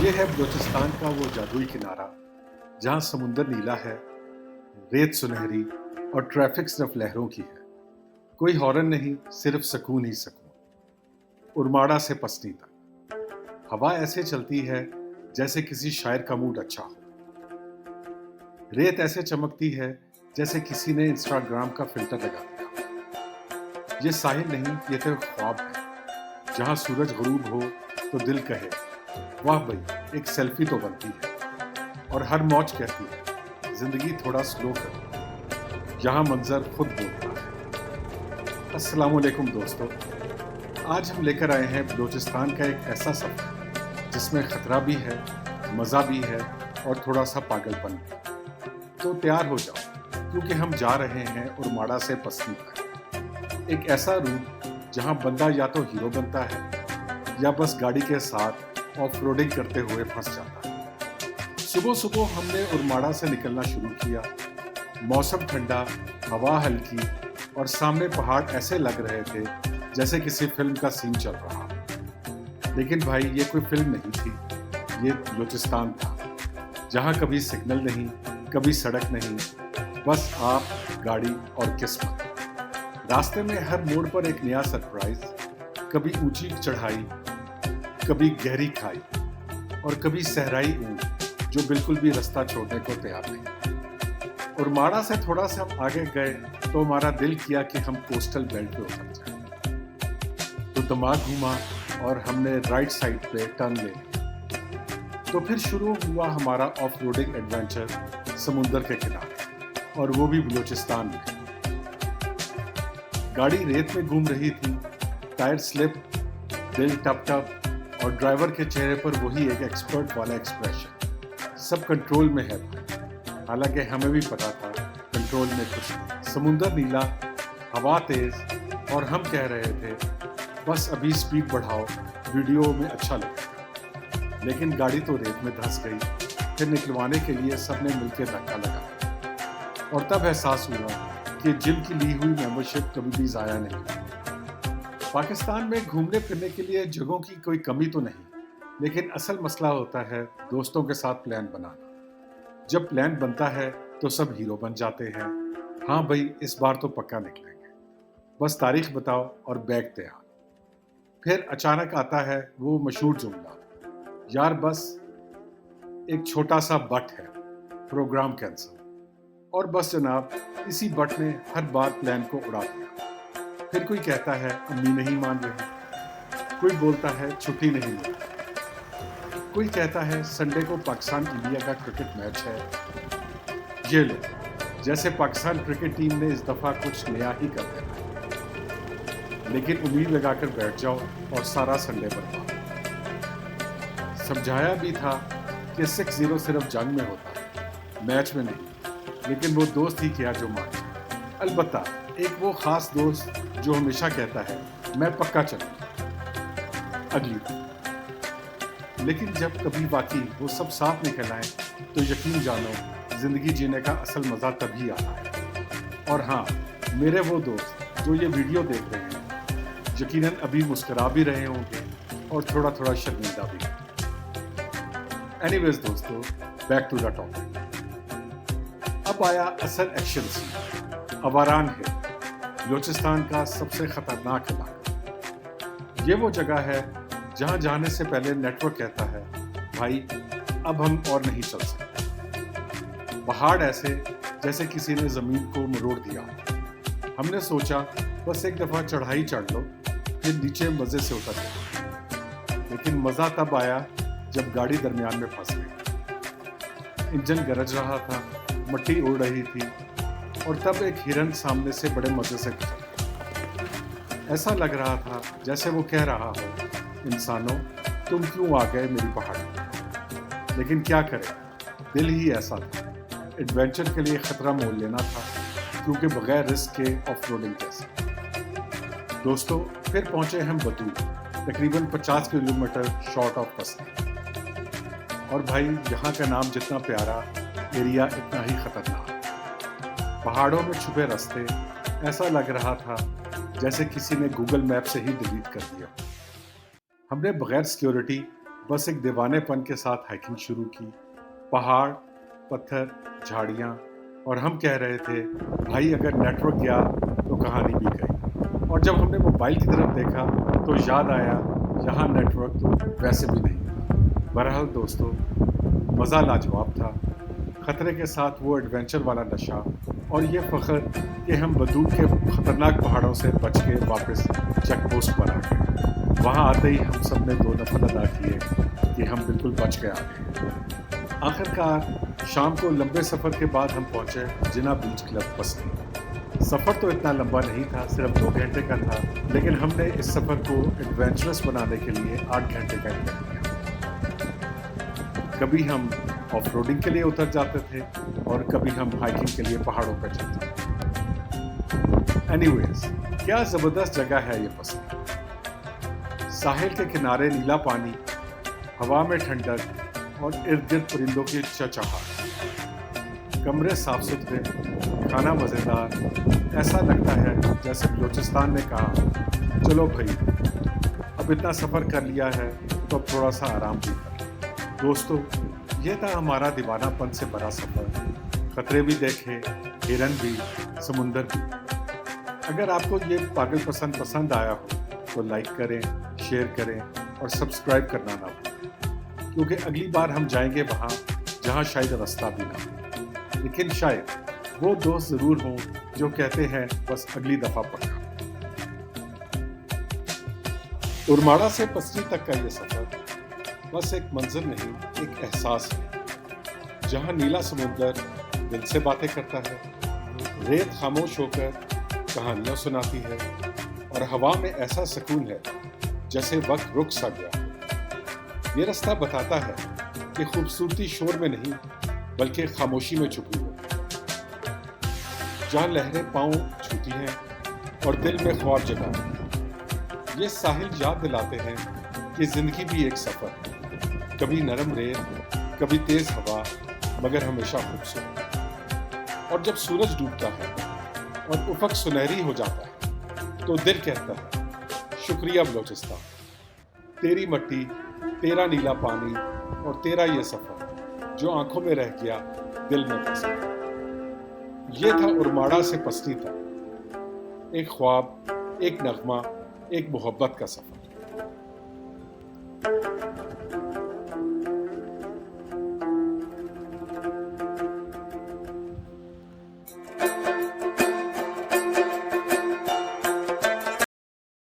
ये है बलूचिस्तान का वो जादुई किनारा जहाँ समुंदर नीला है, रेत सुनहरी और ट्रैफिक सिर्फ लहरों की है। कोई हॉर्न नहीं, सिर्फ सुकून ही सुकून। उरमाड़ा से पसनी तक हवा ऐसे चलती है जैसे किसी शायर का मूड अच्छा हो। रेत ऐसे चमकती है जैसे किसी ने इंस्टाग्राम का फिल्टर लगा दिया। ये साहिल नहीं, ये तो ख्वाब है जहाँ सूरज गुरूब हो तो दिल कहे वाह भाई, एक सेल्फी तो बनती है। और हर मौज कहती है जिंदगी थोड़ा स्लो करो, यहाँ मंजर खुद बोलता है। अस्सलाम वालेकुम दोस्तों, आज हम लेकर आए हैं बलूचिस्तान का एक ऐसा सफर जिसमें खतरा भी है, मज़ा भी है और थोड़ा सा पागलपन भी। तो तैयार हो जाओ क्योंकि हम जा रहे हैं उरमाड़ा से पसनी तक। एक ऐसा रूट जहाँ बंदा या तो हीरो बनता है या बस गाड़ी के साथ ऑफ रोडिंग करते हुए फंस जाता है। सुबह सुबह हमने उरमाड़ा से निकलना शुरू किया। मौसम ठंडा, हवा हल्की और सामने पहाड़ ऐसे लग रहे थे जैसे किसी फिल्म का सीन चल रहा। लेकिन भाई ये कोई फिल्म नहीं थी, ये बलूचिस्तान था जहाँ कभी सिग्नल नहीं, कभी सड़क नहीं, बस आप, गाड़ी और किस्मत। रास्ते में हर मोड़ पर एक नया सरप्राइज, कभी ऊंची चढ़ाई, कभी गहरी खाई और कभी सहराई ऊंट जो बिल्कुल भी रास्ता छोड़ने को तैयार नहीं। उरमाड़ा से थोड़ा सा आगे गए तो हमारा दिल किया कि हम कोस्टल बेल्ट पे उतर जाएं। तो दिमाग घूमा और हमने राइट साइड पे टर्न ले लिया। तो फिर शुरू हुआ हमारा ऑफ रोडिंग एडवेंचर समुंदर के किनारे, और वो भी बलूचिस्तान में। गाड़ी रेत में घूम रही थी, टायर स्लिप, दिल टप टप और ड्राइवर के चेहरे पर वही एक एक्सपर्ट वाला एक्सप्रेशन, सब कंट्रोल में है भाई। हालांकि हमें भी पता था कंट्रोल में कुछ नहीं। समुंदर नीला, हवा तेज और हम कह रहे थे बस अभी स्पीड बढ़ाओ, वीडियो में अच्छा लगेगा। लेकिन गाड़ी तो रेत में धंस गई। फिर निकलवाने के लिए सबने मिलकर धक्का लगाया और तब एहसास हुआ कि जिम की ली हुई मेंबरशिप कभी भी ज़ाया नहीं। पाकिस्तान में घूमने फिरने के लिए जगहों की कोई कमी तो नहीं, लेकिन असल मसला होता है दोस्तों के साथ प्लान बनाना। जब प्लान बनता है तो सब हीरो बन जाते हैं। हाँ भाई, इस बार तो पक्का निकलेंगे, बस तारीख बताओ और बैग तैयार। फिर अचानक आता है वो मशहूर जुमला, यार बस एक छोटा सा बट है, प्रोग्राम कैंसिल। और बस जनाब, इसी बट ने हर बार प्लान को उड़ा दिया। फिर कोई कहता है अम्मी नहीं मान रही, कोई बोलता है छुट्टी नहीं मिलती, कोई कहता है संडे को पाकिस्तान इंडिया का क्रिकेट मैच है। ये लो, जैसे पाकिस्तान क्रिकेट टीम ने इस दफा कुछ नया ही कर दिया। लेकिन उम्मीद लगाकर बैठ जाओ और सारा संडे बर्बाद। समझाया भी था कि 6-0 सिर्फ जंग में होता है, मैच में नहीं। लेकिन वो दोस्त ही किया जो माने। अलबत्ता एक वो खास दोस्त जो हमेशा कहता है मैं पक्का चलूंगा अगली बार। लेकिन जब कभी बाकी वो सब साफ निकल आए तो यकीन जानो जिंदगी जीने का असल मजा तभी आता है। और हाँ, मेरे वो दोस्त जो ये वीडियो देख रहे हैं यकीनन अभी मुस्कुरा भी रहे होंगे और थोड़ा थोड़ा शर्मिंदा भी। एनीवेज दोस्तों, बैक टू द टॉपिक। अब आया असल एक्शन सीन, अवारान है, बलूचिस्तान का सबसे खतरनाक इलाका। ये वो जगह है जहां जाने से पहले नेटवर्क कहता है भाई अब हम और नहीं चल सकते। पहाड़ ऐसे जैसे किसी ने जमीन को मरोड़ दिया। हमने सोचा बस एक दफा चढ़ाई चढ़ लो, फिर नीचे मजे से उतर जाओ। लेकिन मजा तब आया जब गाड़ी दरमियान में फंस गई। इंजन गरज रहा था, मट्टी उड़ रही थी और तब एक हिरन सामने से बड़े मजे से गुजरा। ऐसा लग रहा था जैसे वो कह रहा हो, इंसानों तुम क्यों आ गए मेरी पहाड़ी। लेकिन क्या करें, दिल ही ऐसा था। एडवेंचर के लिए खतरा मोल लेना था, क्योंकि बगैर रिस्क के ऑफ रोडिंग कैसे। दोस्तों, फिर पहुंचे हम बतूल, तकरीबन 50 किलोमीटर शॉर्ट ऑफ पसनी। और भाई यहाँ का नाम जितना प्यारा, एरिया इतना ही खतरनाक। पहाड़ों में छुपे रास्ते, ऐसा लग रहा था जैसे किसी ने गूगल मैप से ही डिलीट कर दिया। हमने बगैर सिक्योरिटी बस एक दीवानेपन के साथ हाइकिंग शुरू की। पहाड़, पत्थर, झाड़ियाँ और हम कह रहे थे, भाई अगर नेटवर्क गया तो कहानी भी गई। और जब हमने मोबाइल की तरफ देखा तो याद आया, यहाँ नेटवर्क तो वैसे भी नहीं था। बहरहाल दोस्तों, मज़ा लाजवाब था। खतरे के साथ वो एडवेंचर वाला नशा और ये फ़ख्र कि हम बदूक के खतरनाक पहाड़ों से बच के वापस चेक पोस्ट पर आ गए। वहाँ आते ही हम सब ने 2 नफल अदा किए कि हम बिल्कुल बच के आ गए। आखिरकार शाम को लंबे सफ़र के बाद हम पहुँचे जिना बीच क्लब बस्ती। सफ़र तो इतना लंबा नहीं था, सिर्फ 2 घंटे का था, लेकिन हमने इस सफ़र को एडवेंचरस बनाने के लिए 8 घंटे का इंतज़ाम किया। कभी हम ऑफ रोडिंग के लिए उतर जाते थे और कभी हम हाइकिंग के लिए पहाड़ों पर चलते थे। एनीवेज, क्या ज़बरदस्त जगह है ये बस्ती। साहिल के किनारे नीला पानी, हवा में ठंडक और इर्द गिर्द परिंदों की चहचहाहट। कमरे साफ सुथरे, खाना मज़ेदार। ऐसा लगता है जैसे बलूचिस्तान ने कहा, चलो भाई अब इतना सफ़र कर लिया है तो अब थोड़ा सा आराम भी कर। दोस्तों, ये था हमारा दीवानापन से भरा सफ़र। खतरे भी देखे, हिरन भी, समुंदर भी। अगर आपको ये पागल पसंद आया हो तो लाइक करें, शेयर करें और सब्सक्राइब करना ना भूलें, क्योंकि अगली बार हम जाएंगे वहाँ जहाँ शायद रास्ता भी ना हो, लेकिन शायद वो दोस्त ज़रूर हों जो कहते हैं बस अगली दफ़ा पक्का। उरमाड़ा से पसरी तक का ये सफ़र बस एक मंजर नहीं, एक एहसास है, जहाँ नीला समुंदर दिल से बातें करता है, रेत खामोश होकर कहानियाँ सुनाती है और हवा में ऐसा सुकून है जैसे वक्त रुक सा गया। ये रास्ता बताता है कि खूबसूरती शोर में नहीं बल्कि खामोशी में छुपी है, जहाँ लहरें पाँव छूती हैं और दिल में ख्वाब जगाती हैं। ये साहिल याद दिलाते हैं कि जिंदगी भी एक सफ़र है, कभी नरम रेत, कभी तेज हवा, मगर हमेशा खूबसूरत। और जब सूरज डूबता है और उफक सुनहरी हो जाता है तो दिल कहता है, शुक्रिया बलूचिस्तान, तेरी मट्टी, तेरा नीला पानी और तेरा ये सफ़र जो आंखों में रह गया, दिल में बस गया। ये था उरमाड़ा से पसरी तक, एक ख्वाब, एक नगमा, एक मोहब्बत का सफ़र।